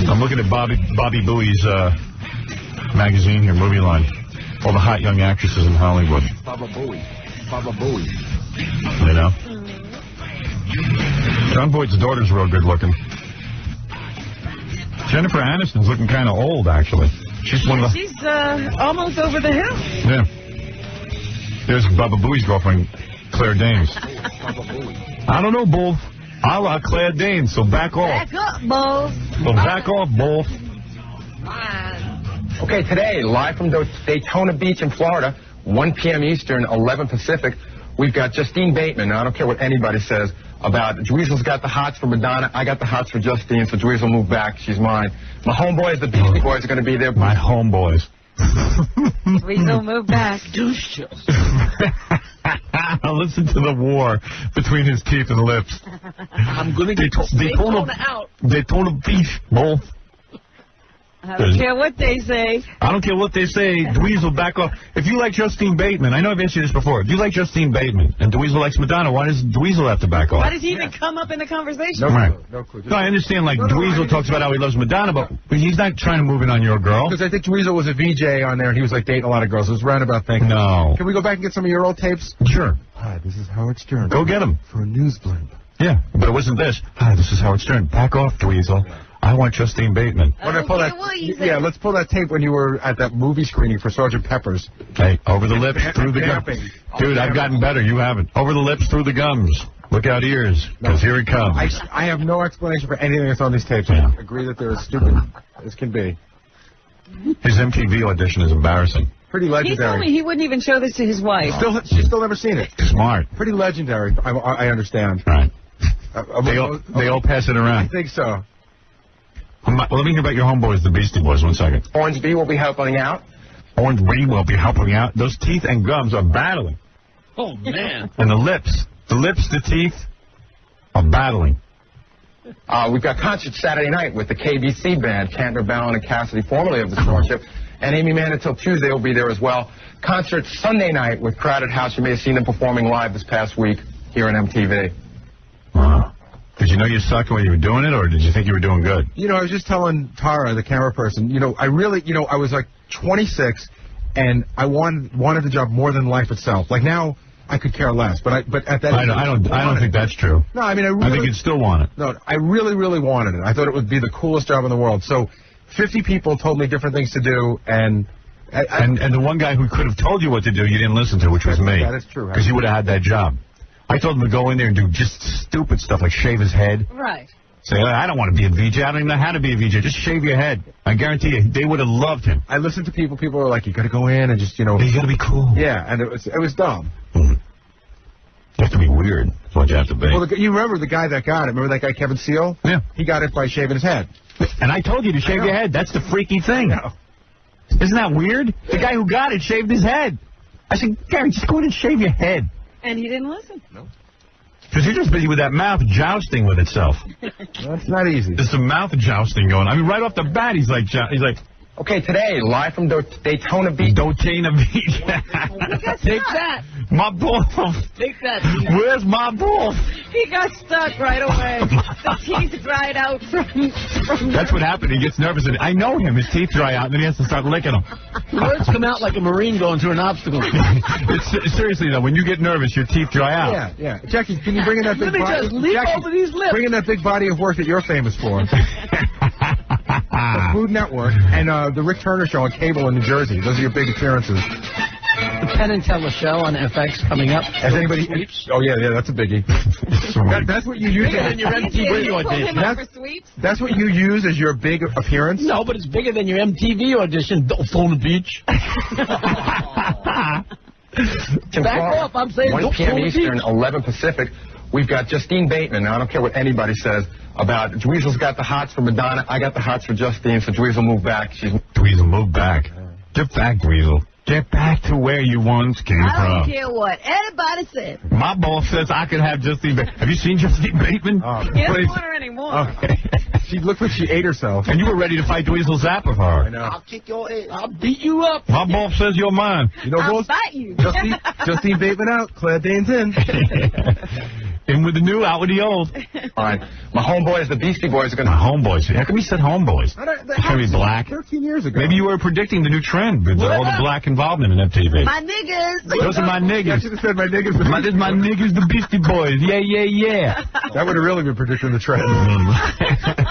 I'm looking at Bobby Bowie's magazine here, movie line. All the hot young actresses in Hollywood. Baba Bowie. Baba Bowie. You know? John Boyd's daughter's real good looking. Jennifer Aniston's looking kind of old, actually. She's one of the... She's almost over the hill. Yeah. There's Baba Booey's girlfriend, Claire Danes. I don't know, Bull. I like Claire Danes, so back off. Back up, Bull. So back off, Bull. Okay, today, live from Daytona Beach in Florida, 1 p.m. Eastern, 11 Pacific, we've got Justine Bateman. Now, I don't care what anybody says about Dweezil's got the hots for Madonna. I got the hots for Justine, so Dweezil move back. She's mine. My homeboys, the Beastie Boys, are going to be there. My homeboys. Dweezil move back. Listen to the war between his teeth and lips. I'm going to get Daytona Beach, Bull. I don't care what they say. I don't care what they say. Dweezil, back off. If you like Justine Bateman, I know I've asked you this before. If you like Justine Bateman and Dweezil likes Madonna, why does Dweezil have to back off? Why does he even come up in the conversation? No clue. No, I understand, like, Dweezil talks about how he loves Madonna, but he's not trying to move in on your girl. Because I think Dweezil was a VJ on there, and he was, like, dating a lot of girls. It was a roundabout thing. No. Can we go back and get some of your old tapes? Sure. Hi, this is Howard Stern. Go get him. For a news blimp. Yeah, but it wasn't this. Hi, this is Howard Stern. Back off, Dweezil. I want Justine Bateman. Yeah, let's pull that tape when you were at that movie screening for Sgt. Pepper's. Hey, over the lips, through the gums. Dude, I've gotten better. You haven't. Over the lips, through the gums. Look out ears, because here it comes. I have no explanation for anything that's on these tapes. I agree that they're as stupid as can be. His MTV audition is embarrassing. Pretty legendary. He told me he wouldn't even show this to his wife. She's still never seen it. Smart. Pretty legendary. I understand. Right. They all pass it around. I think so. Let me hear about your homeboys, the Beastie Boys, 1 second. Orange B will be helping out. Orange B will be helping out. Those teeth and gums are battling. Oh, man. And the lips, the teeth are battling. We've got concerts Saturday night with the KBC band, Cantor, Ballin, and Cassidy, formerly of the Starship. And Amy Mann until Tuesday will be there as well. Concerts Sunday night with Crowded House. You may have seen them performing live this past week here on MTV. Wow. Did you know you sucked when you were doing it, or did you think you were doing good? You know, I was just telling Tara, the camera person, I was like 26, and I wanted the job more than life itself. Like now, I could care less, but at that age, I don't think that's true. No, I mean, I think you'd still want it. No, I really, really wanted it. I thought it would be the coolest job in the world. So 50 people told me different things to do, and the one guy who could have told you what to do, you didn't listen to, which was me. That is true. Because you would have had that job. I told him to go in there and do just stupid stuff like shave his head. Right. Say, I don't want to be a VJ. I don't even know how to be a VJ. Just shave your head. I guarantee you, they would have loved him. I listened to people. People were like, you got to go in and just, You got to be cool. Yeah, and it was dumb. Mm-hmm. You have to be weird. That's what you have to be. Well, you remember the guy that got it. Remember that guy, Kevin Seal? Yeah. He got it by shaving his head. And I told you to shave your head. That's the freaky thing. Isn't that weird? The guy who got it shaved his head. I said, Gary, just go in and shave your head. And he didn't listen. No. Because you're just busy with that mouth jousting with itself. That's not easy. There's some mouth jousting going on. I mean, right off the bat, he's like... Okay, today, live from Daytona Beach. Daytona Beach. Take that. My ball. Take that. Where's my ball? He got stuck right away. The teeth dried out from That's what happened. He gets nervous. And I know him. His teeth dry out, and then he has to start licking them. Words come out like a Marine going through an obstacle. Seriously, though, when you get nervous, your teeth dry out. Yeah. Jackie, can you bring in that big body? Let me just leap over these lips. Bring in that big body of work that you're famous for. The Food Network and the Rick Turner Show on cable in New Jersey. Those are your big appearances. The Penn and Teller Show on FX coming up. Has anybody? Oh yeah, that's a biggie. That's what you use. Bigger than your MTV audition. That's what you use as your big appearance. No, but it's bigger than your MTV audition. Daytona Beach. Back off! I'm saying 1 p.m. Eastern, 11 Pacific. We've got Justine Bateman. Now, I don't care what anybody says about Dweezil's got the hots for Madonna. I got the hots for Justine, so Dweezil move back. Dweezil, move back. Get back, Dweezil. Get back to where you once came from. I don't care what anybody says. My boss says I could have Justine Bateman. Have you seen Justine Bateman? Can't afford her anymore. Okay. She looked like she ate herself. And you were ready to fight Dweezil Zappa for her. I know. I'll kick your ass. I'll beat you up. My boss says you're mine. You know, I'll fight you. Justine Bateman out. Claire Danes in. In with the new, out with the old. All right. My homeboys, the Beastie Boys, are going to... My homeboys. How come you said homeboys? It's going to be black. 13 years ago. Maybe you were predicting the new trend with all the black involvement in MTV. My niggas. Those are my niggas. I should have said my niggas. This is my niggas, the Beastie Boys. Yeah, yeah, yeah. That would have really been predicting the trend.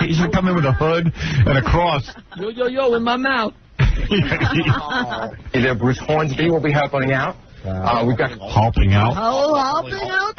He should come in with a hood and a cross. Yo, yo, yo, in my mouth. Either Bruce Hornsby will be helping out. We've got... Helping out. Oh, helping out.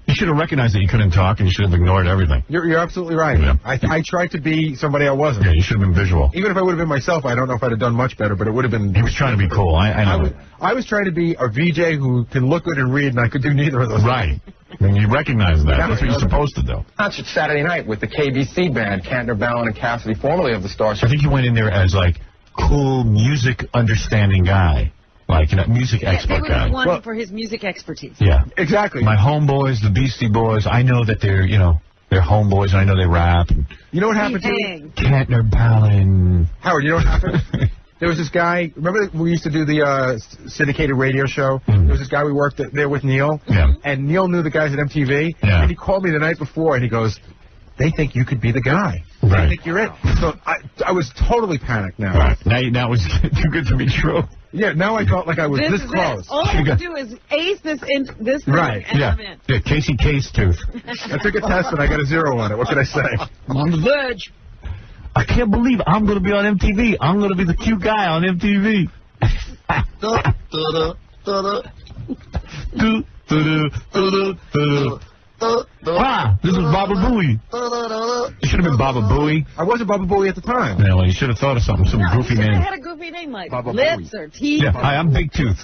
You should have recognized that you couldn't talk, and you should have ignored everything. You're absolutely right. Yeah. I tried to be somebody I wasn't. Yeah, you should have been visual. Even if I would have been myself, I don't know if I'd have done much better, but it would have been... He was trying to be cool. I know. I was trying to be a VJ who can look good and read, and I could do neither of those. Right. And you recognize that. That's what you're supposed to do. Concert Saturday night with the KBC band, Cantner, Ballin, and Cassidy, formerly of the Starship. I think you went in there as, like, cool music understanding guy. Like, music expert guy. They were for his music expertise. Yeah. Exactly. My homeboys, the Beastie Boys, I know that they're, they're homeboys, and I know they rap. And you know what happened to me? Cantner, Ballin. Howard, you know what happened? There was this guy, remember we used to do the syndicated radio show? Mm. There was this guy we worked there with, Neil. Yeah. And Neil knew the guys at MTV. Yeah. And he called me the night before, and he goes, they think you could be the guy. Right. They think you're it. So I was totally panicked now. Right. Now it's too good to be true. Yeah, now I felt like I was this close. All I have to do is ace this thing, right. And I'm in. Yeah, Casey Case Tooth. I took a test and I got a 0 on it. What can I say? I'm on the verge. I can't believe I'm going to be on MTV. I'm going to be the cute guy on MTV. This is Baba Booey. You should have been Baba Booey. I wasn't Baba Booey at the time. Yeah, well, you should have thought of something, some goofy You should name. have had a goofy name like Baba Lips Booey. or Teeth. Yeah, hi, I'm Big Tooth.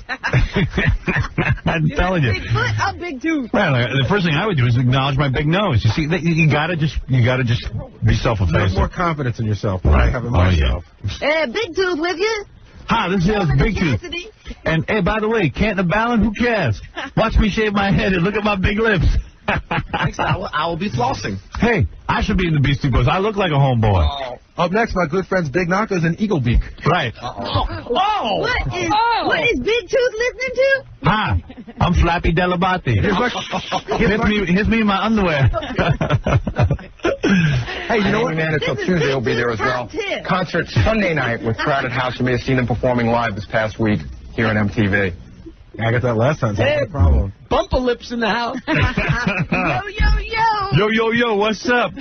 I'm telling you. Bigfoot, I'm Big Tooth. Well, the first thing I would do is acknowledge my big nose. You see, you gotta just be self-effacing. Have more confidence in yourself than I have in myself. Hey, Big Tooth with you. Hi, this is Big Tooth. And, hey, by the way, Cantner Ballin, who cares? Watch me shave my head and look at my big lips. Next, I will be flossing. Hey, I should be in the Beastie Boys. I look like a homeboy. Up next, my good friends Big Knockers and Eagle Beak. Right. What is Big Tooth listening to? Hi, I'm Flappy Delabate. Here's me in my underwear. Hey, you know what? Man until Tuesday will be there as well. Concert Sunday night with Crowded House. You may have seen them performing live this past week here on MTV. I got that last time. So Hey, no problem. Bumper lips in the house. Yo, what's up?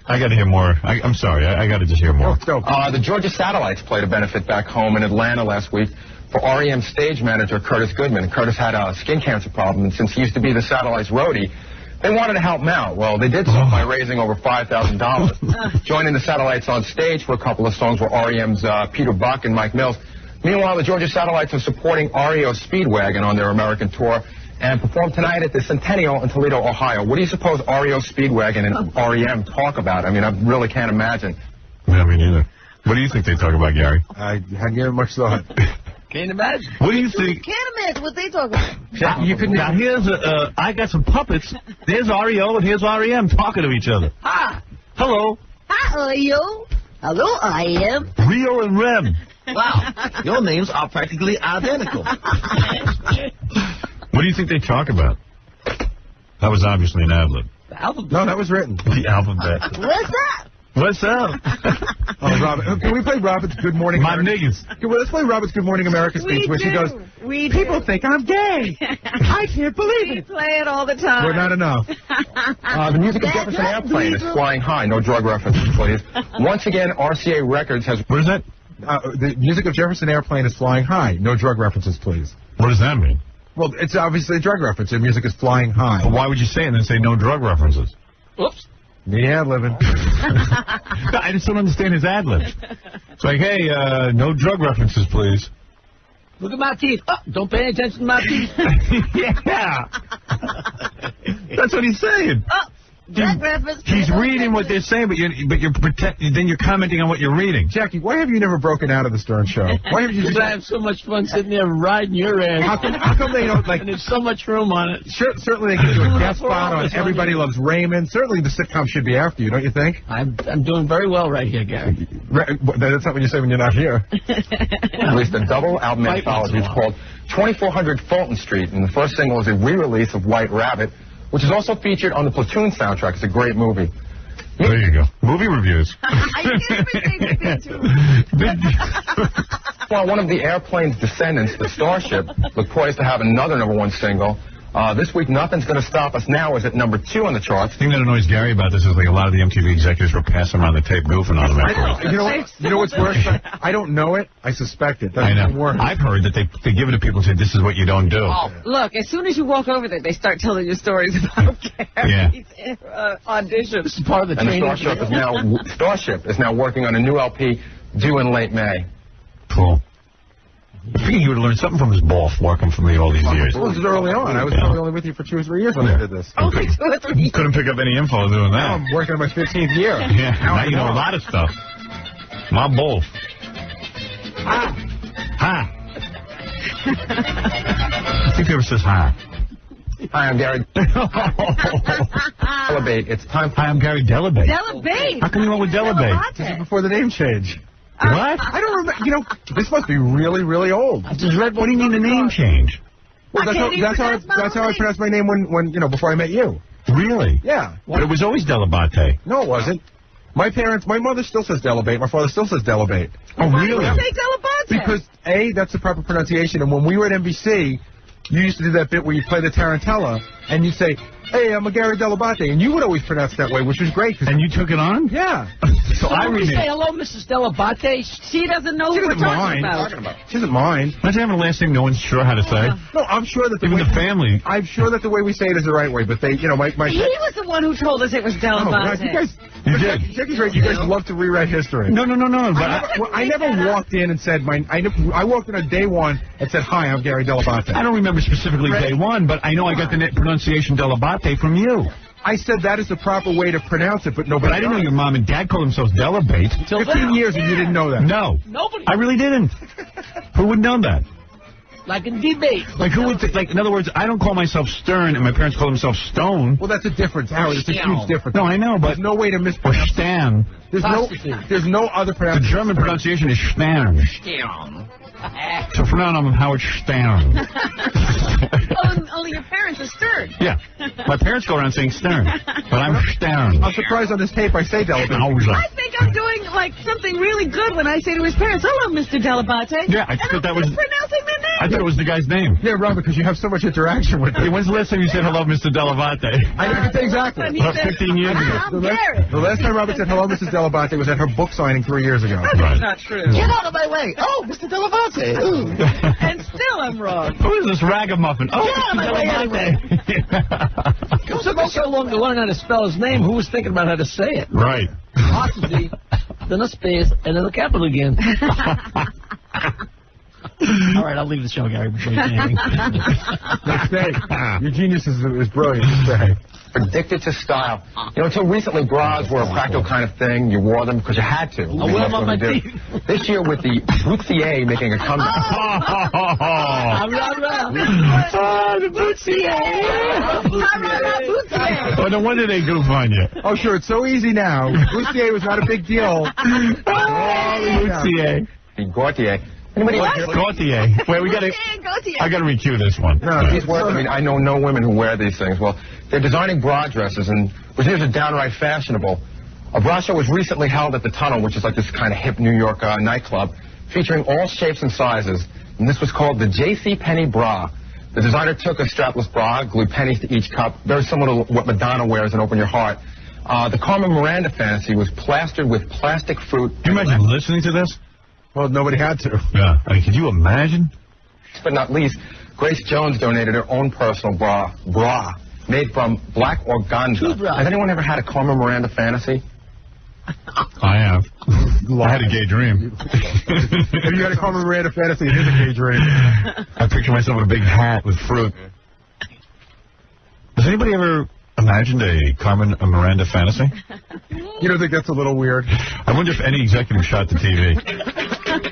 I got to hear more. I'm sorry. I got to just hear more. The Georgia Satellites played a benefit back home in Atlanta last week for REM stage manager Curtis Goodman. Curtis had a skin cancer problem, and since he used to be the Satellites roadie, they wanted to help him out. Well, they did so by raising over $5,000. Joining the Satellites on stage for a couple of songs were REM's Peter Buck and Mike Mills. Meanwhile, the Georgia Satellites are supporting REO Speedwagon on their American tour and perform tonight at the Centennial in Toledo, Ohio. What do you suppose REO Speedwagon and REM talk about? I mean, I really can't imagine. Yeah, me neither. What do you think they talk about, Gary? I hadn't given much thought. Can't imagine. What do you think? Can't imagine what they talk about. Now, here's I got some puppets. There's REO and here's REM talking to each other. Hi. Hello. Hi, Leo. Hello, I am. Rio and Rem. Wow, your names are practically identical. What do you think they talk about? That was obviously an ad-lib. No, that was written. The alphabet. What's up? What's up? Oh, Robin. Can we play Robert's Good Morning My America? niggas. Well, let's play Robert's Good Morning America speech where she goes, people think I'm gay. I can't believe We it. play it all the time. We're not enough. The music of Jefferson Airplane is flying high. No drug references, please. Once again, RCA Records has... What is that? The music of Jefferson Airplane is flying high. No drug references, please. What does that mean? Well, it's obviously a drug reference. Their music is flying high. But why would you say it and then say no drug references? Oops. Yeah, living. I just don't understand his ad-libs. It's like, hey, no drug references, please. Look at my teeth. Oh, don't pay attention to my teeth. Yeah. That's what he's saying. He's reading what they're saying, but then you're commenting on what you're reading. Jackie, why have you never broken out of the Stern Show? Why have you just... I have so much fun sitting there riding your ass. How come they don't, like... And there's so much room on it. Certainly they give you a guest spot on Everybody Loves Raymond. Certainly the sitcom should be after you, don't you think? I'm doing very well right here, Gary. That's not what you say when you're not here. Released a double album anthology. It's called 2400 Fulton Street, and the first single is a re-release of White Rabbit, which is also featured on the Platoon soundtrack. It's a great movie. There you go. Movie reviews. Well, one of the airplane's descendants, the Starship, look poised to have another #1 single. This week, Nothing's Gonna Stop Us Now is at #2 on the charts. The thing that annoys Gary about this is like a lot of the MTV executives were passing around the tape goofing on them afterwards. You know what's worse? I don't know it. I suspect it. I know. I've heard that they give it to people and say, this is what you don't do. Oh, look, as soon as you walk over there, they start telling you stories about Gary's auditions. This is part of the training. And Starship is now working on a new LP due in late May. Cool. I figured you would learn something from his ball working for me all these years. Well, this is early on. I was probably only with you for 2 or 3 years when I did this. Only 2 or 3 years. Couldn't pick up any info doing that. Now I'm working on my 15th year. Yeah, now you know a lot of stuff. My bull. Ha. I think he ever says hi. Hi, I'm Gary. Delabate. It's time for... Hi, I'm Gary Delabate. Delabate. How come you went with Delabate? This is before the name change. What? I don't remember. You know, this must be really, really old. I just read. What do you mean the name change? Well, that's how I pronounced my name when before I met you. Really? Yeah. But it was always Delabate. No, it wasn't. My mother still says Delabate. My father still says Delabate. Oh, Why really? do you say Delabate? Because, A, that's the proper pronunciation, and when we were at NBC, you used to do that bit where you play the tarantella, and you'd say, hey, I'm a Gary Delabate, and you would always pronounce it that way, which was great. And you took it on? Yeah. So I When we renamed. say hello, Mrs. Delabate. She doesn't know who we're talking about. She doesn't mind. Imagine having a last name no one's sure how to say. No, I'm sure that Even the family. I'm sure that the way we say it is the right way, but they, you know, my He was the one who told us it was Delabate. Oh, God, you guys, You did. Jackie's right. You guys love to rewrite history. No. But I never walked in and said I walked in on day one and said, hi, I'm Gary Delabate. I don't remember specifically day one, but I know I got the pronunciation Delabate from you. I said that is the proper way to pronounce it, but nobody. But I didn't know your mom and dad called themselves Delabate. 15 years and you didn't know that. No. Nobody. I really didn't. Who would know that? Like in debate. Like who would like? In other words, I don't call myself Stern, and my parents call themselves Stone. Well, that's a difference, Howard. It's a huge difference. No, I know, but there's no way to or mispronounce. Stan. There's no other The pronunciation. German pronunciation is Stern. So from now on, I'm Howard Stern. Only your parents are Stern. Yeah. My parents go around saying Stern, but I'm Stern. I'm surprised on this tape I say Delabate. I think I'm doing like something really good when I say to his parents, hello, Mr. Delabate. Yeah, I thought that was pronouncing their name. I thought it was the guy's name. Yeah, Robert, because you have so much interaction with Hey, him. when's the last time you said hello, Mr. Delabate? I know exactly. He About said, 15 years ago. I'm Gary. The last time Robert said hello, Mrs. Delabate, was at her book signing 3 years ago. That's not true. Get out of my way. Oh, Mr. Delabate. Ooh. And still I'm wrong. Who is this ragamuffin? Oh, Yeah, Mr. my way, Delabate. It took us so long to learn how to spell his name. Who was thinking about how to say it? Right. Apostrophe, then a space, and then a capital again. All right, I'll leave the show, Gary. Before you say anything. Stay. Your genius is brilliant. Stay. Addicted to style. You know, until recently, bras were a practical kind of thing. You wore them because you had to. I wear them on my teeth. This year, with the Bootsier making a comeback. The Bootsier. Oh, no wonder they goof on you. Oh, sure, it's so easy now. Bustier was not a big deal. Bootsier. Gautier. Anybody Gautier. Wait, I gotta recue this one. No, these words, I mean, I know no women who wear these things. Well, they're designing bra dresses, and which is downright fashionable. A bra show was recently held at the Tunnel, which is like this kind of hip New York nightclub, featuring all shapes and sizes. And this was called the J.C. Penney bra. The designer took a strapless bra, glued pennies to each cup, very similar to what Madonna wears in Open Your Heart. The Carmen Miranda fantasy was plastered with plastic fruit. Can you imagine listening to this? Well, nobody had to. Yeah. I mean, could you imagine? But not least, Grace Jones donated her own personal bra made from black organza. Has anyone ever had a Carmen Miranda fantasy? I have. I had a gay dream. If you had a Carmen Miranda fantasy, it is a gay dream. I picture myself with a big hat with fruit. Does anybody ever imagined a Carmen Miranda fantasy? You don't think that's a little weird? I wonder if any executive shot the TV.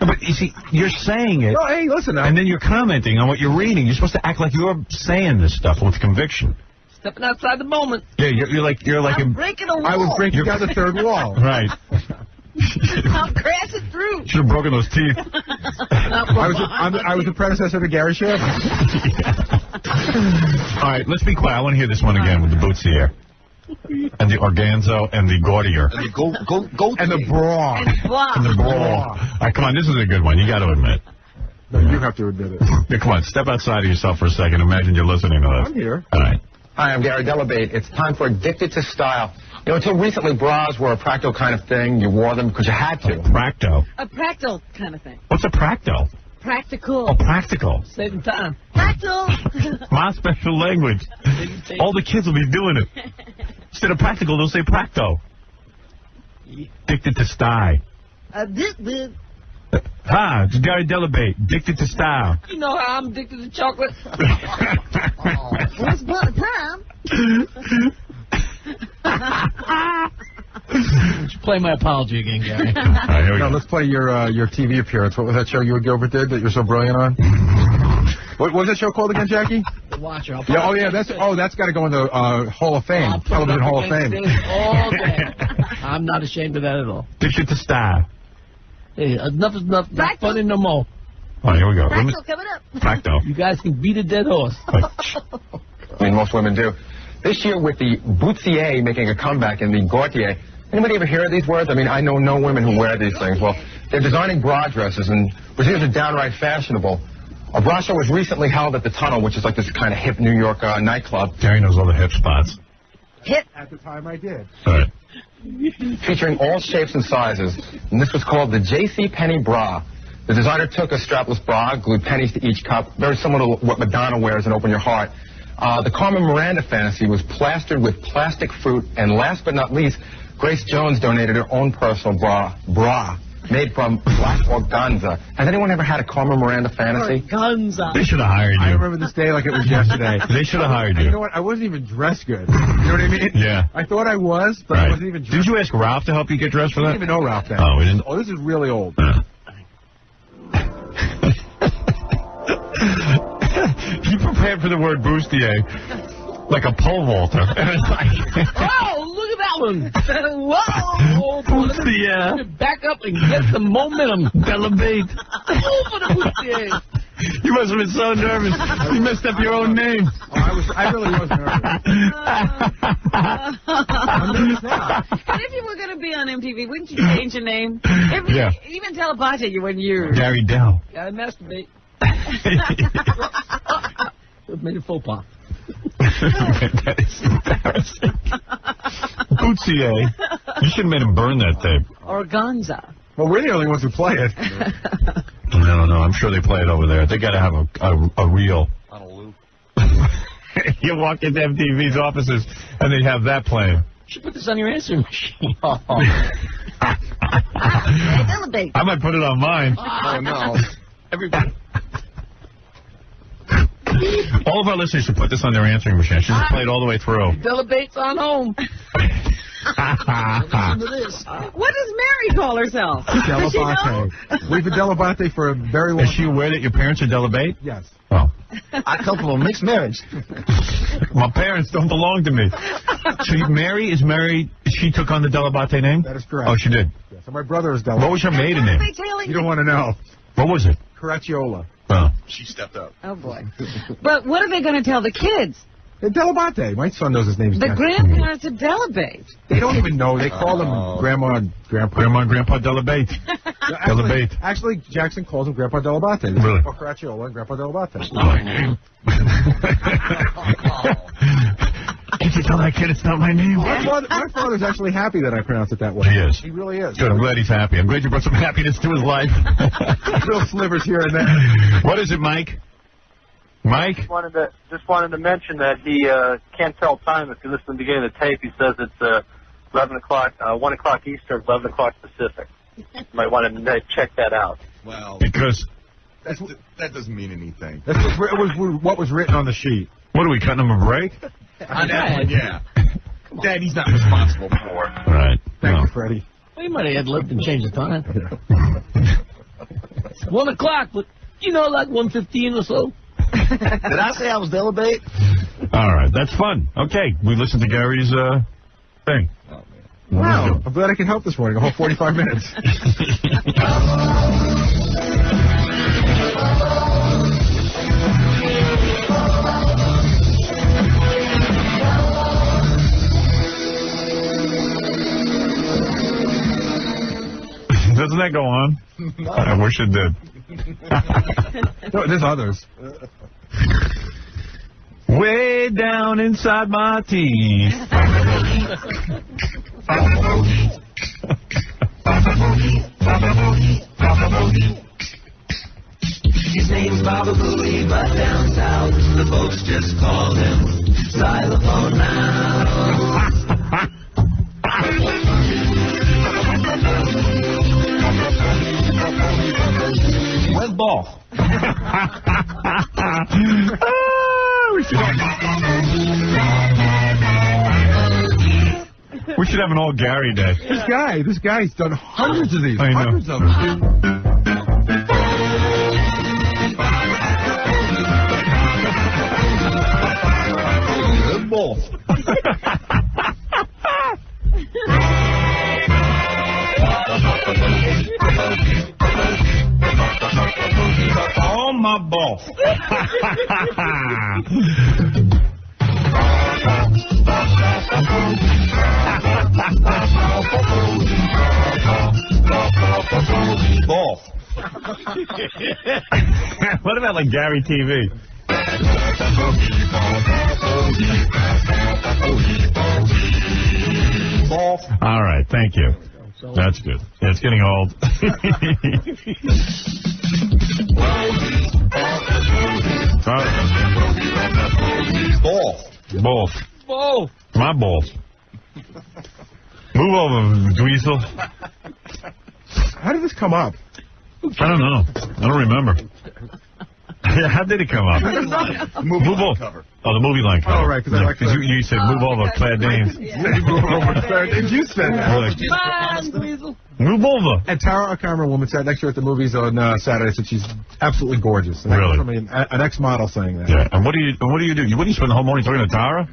But you see, you're saying it. Oh, hey, listen. And then you're commenting on what you're reading. You're supposed to act like you're saying this stuff with conviction. Stepping outside the moment. Yeah, you're like I'm breaking a wall. I was breaking down the third wall. Right. I'm crashing through. Should have broken those teeth. I was the predecessor to Gary Share. All right, let's be quiet. I want to hear this one again with the bootsier. And the organzo and the gaudier. And the goat. And the bra. And blah. And the bra. All right, come on, this is a good one. You got to admit. No, you have to admit it. Yeah, come on, step outside of yourself for a second. Imagine you're listening to this. I'm here. All right. Hi, I'm Gary Delabate. It's time for Addicted to Style. You know, until recently, bras were a practical kind of thing. You wore them because you had to. Practo. A practical kind of thing. What's a practo? Practical. Oh, practical. Saving time. Practical. My special language. All the kids will be doing it. Instead of practical, they'll say practo. Addicted to style. Addicted. Hi, it's Gary Delabate. Addicted to style. You know how I'm addicted to chocolate? Once upon a time. Would you play my apology again, Gary? All right, here we Now, go. let's play your TV appearance. What was that show you and Gilbert did that you're so brilliant on? What was that show called again, Jackie? The Watcher. Yeah, that's got to go in the Hall of Fame, Television Hall of Fame. All day. I'm not ashamed of that at all. Addicted to style. Hey, enough is enough. Not funny no more. All right, here we go. Practical coming up. Practo. You guys can beat a dead horse. I mean, most women do. This year, with the boutsier making a comeback in the gautier, anybody ever hear of these words? I mean, I know no women who wear these things. Well, they're designing bra dresses, and brassieres are downright fashionable. A bra show was recently held at the Tunnel, which is like this kind of hip New York nightclub. Gary knows all the hip spots. Hip. At the time, I did. All right. Featuring all shapes and sizes, and this was called the J.C. Penney bra. The designer took a strapless bra, glued pennies to each cup, very similar to what Madonna wears in Open Your Heart. The Carmen Miranda fantasy was plastered with plastic fruit, and last but not least, Grace Jones donated her own personal bra made from black organza. Has anyone ever had a Carmen Miranda fantasy? Organza. They should have hired you. I remember this day like it was yesterday. They should have hired you. You know what? I wasn't even dressed good. You know what I mean? Yeah. I thought I was, but I wasn't even dressed. Did you ask Ralph to help you get dressed for I that? didn't even know Ralph then. Oh, we didn't? Oh, this is really old. You prepared for the word bustier like a pole vaulter. And it's like, Oh, look at that one. Whoa. bustier. Back up and get the momentum. Delabate. Over the bustier. You must have been so nervous. You messed up your own name. Oh, I really was nervous. I'm nervous now. And if you were going to be on MTV, wouldn't you change your name? Yeah. Even Telebate you wouldn't use. Gary Dell. Gotta masturbate. Made a faux pas. That is embarrassing. Bootsier. You should have made him burn that tape. Organza. Well, we're the only ones who play it. No, I'm sure they play it over there. They got to have a reel. On a loop. You walk into MTV's offices and they have that playing. You should put this on your answering machine. Telebate. I might put it on mine. Oh, no. Everybody. All of our listeners should put this on their answering machine. Should just play it all the way through. Delebate's on home. Listen to this. What does Mary call herself? Does she know? Delabate. We've been Delabate for a very long Is she aware that your parents are Delabate? Yes. Oh. I come from a mixed marriage. My parents don't belong to me. So Mary is married. She took on the Delabate name? That is correct. Oh, she did. Yeah, so my brother is What Delabate. was her maiden What are name? they telling You don't want to know. What was it? Caracciolo. Oh. She stepped up. Oh, boy. But what are they going to tell the kids? Delabate. My son knows his name's The Jackson. grandparents are Delabate. They don't even know. They call them Grandma and Grandpa. Grandma and Grandpa Delabate. Delabate. Actually, Jackson calls him Grandpa Delabate. Really? Grandpa Caracciolo and Grandpa Delabate. Did you tell that kid it's not my name? My father's actually happy that I pronounce it that way. He is. He really is. Good. I'm glad he's happy. I'm glad you brought some happiness to his life. Little slivers here and there. What is it, Mike? Mike? Just wanted to mention that he can't tell time. If you listen to the beginning of the tape, he says it's 11 o'clock, 1 o'clock Eastern, 11 o'clock Pacific. You might want to check that out. Well, Because that doesn't mean anything. That's what was written on the sheet. what are we cutting him a break? On that one, yeah. That he's not responsible for. Right. Thank you, Freddie. Well, you might have had lived and changed the time. 1 o'clock, but you know, like 1:15 or so. Did I say I was delegate? All right, that's fun. Okay, we listened to Gary's thing. Wow, I'm glad I could help this morning. A whole 45 minutes. Doesn't that go on? I wish it did. No, there's others. Way down inside my teeth. His name's Baba Booey, but down south the folks just call him Xylophone now. Where's Boff? We should have an all Gary day. This guy's done hundreds of these. I know. Hundreds of them. Where's Boff? Oh, my Boff. Boff. What about like Gary TV? Boff. All right, thank you. That's good. Yeah, it's getting old. Boff. Both. Oh, My balls. Move over, Dweezil. How did this come up? I don't know. I don't remember. How did it come up? Move over. Oh, the movie line cover. Oh, right, because I like that. you said move over, Claire Danes. You said that. come on, Dweezil. Move over. And Tara, a camera woman, sat next to her at the movies on Saturday. Said she's absolutely gorgeous. And Really? I mean, an ex-model saying that. Yeah. And what do you do? What do you spend the whole morning talking to Tara?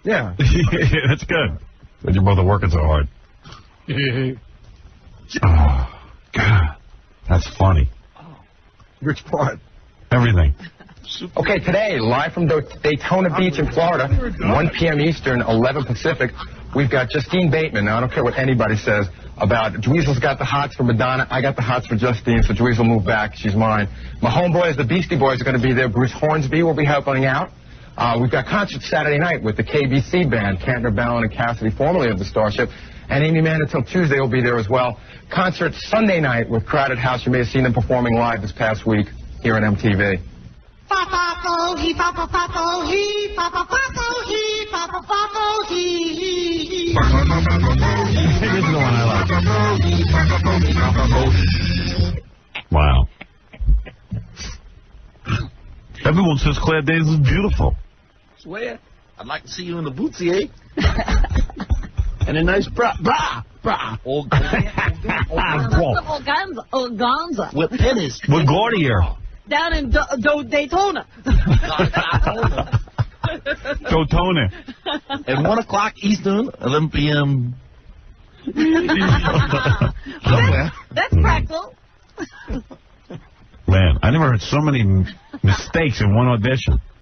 Yeah. That's good. But you both are working so hard. Oh, God. That's funny. Which part? Everything. Okay, today, live from Daytona Beach in Florida, 1 p.m. Eastern, 11 Pacific, we've got Justine Bateman. Now, I don't care what anybody says about Dweezil's got the hots for Madonna. I got the hots for Justine, so Dweezil moved back. She's mine. My homeboys, the Beastie Boys, are going to be there. Bruce Hornsby will be helping out. We've got concerts Saturday night with the KBC band, Cantner, Ballin, and Cassidy, formerly of the Starship. And Amy Mann until Tuesday will be there as well. Concert Sunday night with Crowded House. You may have seen them performing live this past week here on MTV. This is the one I like. Wow. Everyone says Claire Danes is beautiful. Swear. I'd like to see you in the bootsy, eh? And a nice bra. Organza. With pennies. We're gaudier. Down in Daytona. Daytona. At 1 o'clock Eastern, 11 p.m. That's practical. Man, I never heard so many mistakes in one audition.